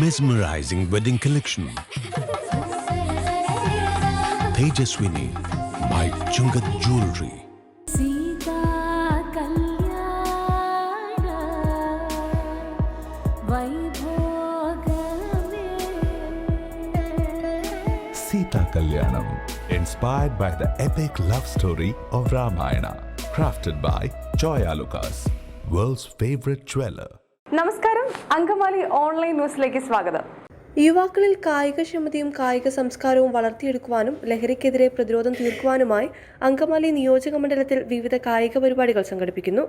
mesmerizing wedding collection. Tejaswini by Chungat Jewelry. Sita Kalyanam, inspired by the epic love story of Ramayana, crafted by Joya Lucas, world's favorite jeweler. നമസ്കാരം, Angamaly online ന്യൂസിലേക്ക് സ്വാഗതം. യുവാക്കളിൽ കായികക്ഷമതയും കായിക സംസ്കാരവും വളർത്തിയെടുക്കുവാനും ലഹരിക്കെതിരെ പ്രതിരോധം തീർക്കുവാനുമായി അങ്കമാലി നിയോജക മണ്ഡലത്തിൽ വിവിധ കായിക പരിപാടികൾ സംഘടിപ്പിക്കുന്നു.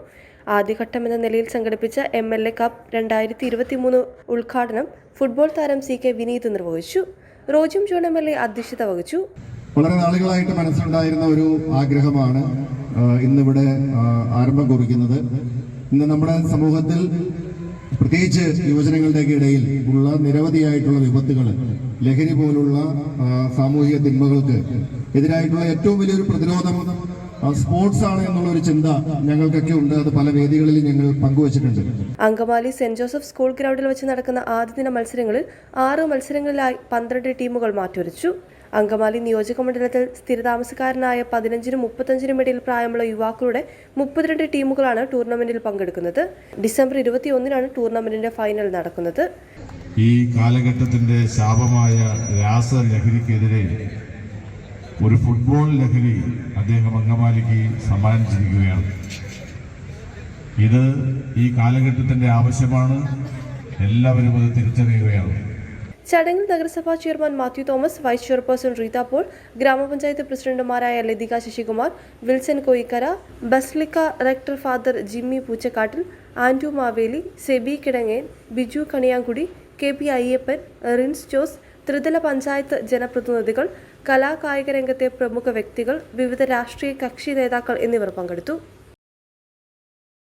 ആദ്യഘട്ടം എന്ന നിലയിൽ സംഘടിപ്പിച്ച MLA കപ്പ് 2023 ഉദ്ഘാടനം ഫുട്ബോൾ താരം CK വിനീത് നിർവഹിച്ചു. റോജിം ജോൺ MLA അധ്യക്ഷത വഹിച്ചു. വളരെ നാളുകളായിട്ട് മനസ്സിലുണ്ടായിരുന്ന ഒരു ആഗ്രഹമാണ് ഇന്നിവിടെ ആരംഭം കുറിക്കുന്നത്. ഇന്ന് നമ്മുടെ സമൂഹത്തിൽ പ്രത്യേകിച്ച് യുവജനങ്ങളുടെയൊക്കെ ഇടയിൽ ഉള്ള നിരവധിയായിട്ടുള്ള വിപത്തുകൾ, ലഹരി പോലുള്ള സാമൂഹിക തിന്മകൾക്ക് എതിരായിട്ടുള്ള ഏറ്റവും വലിയൊരു പ്രതിരോധം സ്പോർട്സ് ആണ് എന്നുള്ള ഒരു ചിന്ത ഞങ്ങൾക്കൊക്കെ ഉണ്ട്. അത് പല വേദികളിൽ ഞങ്ങൾ പങ്കുവച്ചിട്ടുണ്ട്. അങ്കമാലി സെന്റ് ജോസഫ് സ്കൂൾ ഗ്രൗണ്ടിൽ വെച്ച് നടക്കുന്ന ആദ്യദിന മത്സരങ്ങളിൽ 6 മത്സരങ്ങളിലായി 12 ടീമുകൾ മാറ്റുരച്ചു. അങ്കമാലി നിയോജക മണ്ഡലത്തിൽ സ്ഥിരതാമസക്കാരനായ 15-നും 35-നും ഇടയിൽ പ്രായമുള്ള യുവാക്കളുടെ 32 ടീമുകളാണ് ടൂർണമെന്റിൽ പങ്കെടുക്കുന്നത്. ഡിസംബർ 21-നാണ് ടൂർണമെന്റിന്റെ ഫൈനൽ നടക്കുന്നത്. ഈ കാലഘട്ടത്തിന്റെ ശാപമായ രാസലഹരിക്കെതിരെ ഒരു ഫുട്ബോൾ ലഹരി അദ്ദേഹം അങ്കമാലിക്ക് സമ്മാനിച്ചിരിക്കുകയാണ്. ഇത് ഈ കാലഘട്ടത്തിന്റെ ആവശ്യമാണ്. എല്ലാവരും അത് തിരിച്ചറിയുകയാണ്. ചടങ്ങിൽ നഗരസഭാ chairman Mathew Thomas, vice chairperson Reetha Paul, ഗ്രാമപഞ്ചായത്ത് പ്രസിഡന്റുമാരായ Lathika Sasikumar, Wilson Koikkara, basilica rector father Jimmy Poochakkattil, Andu Maveli, Seby Kidangen, Biju Kaniyamkudy, KP Ayyappan, Rince Jose, ത്രിതല പഞ്ചായത്ത് ജനപ്രതിനിധികൾ, കലാകായിക രംഗത്തെ പ്രമുഖ വ്യക്തികൾ, വിവിധ രാഷ്ട്രീയ കക്ഷി നേതാക്കൾ എന്നിവർ പങ്കെടുത്തു.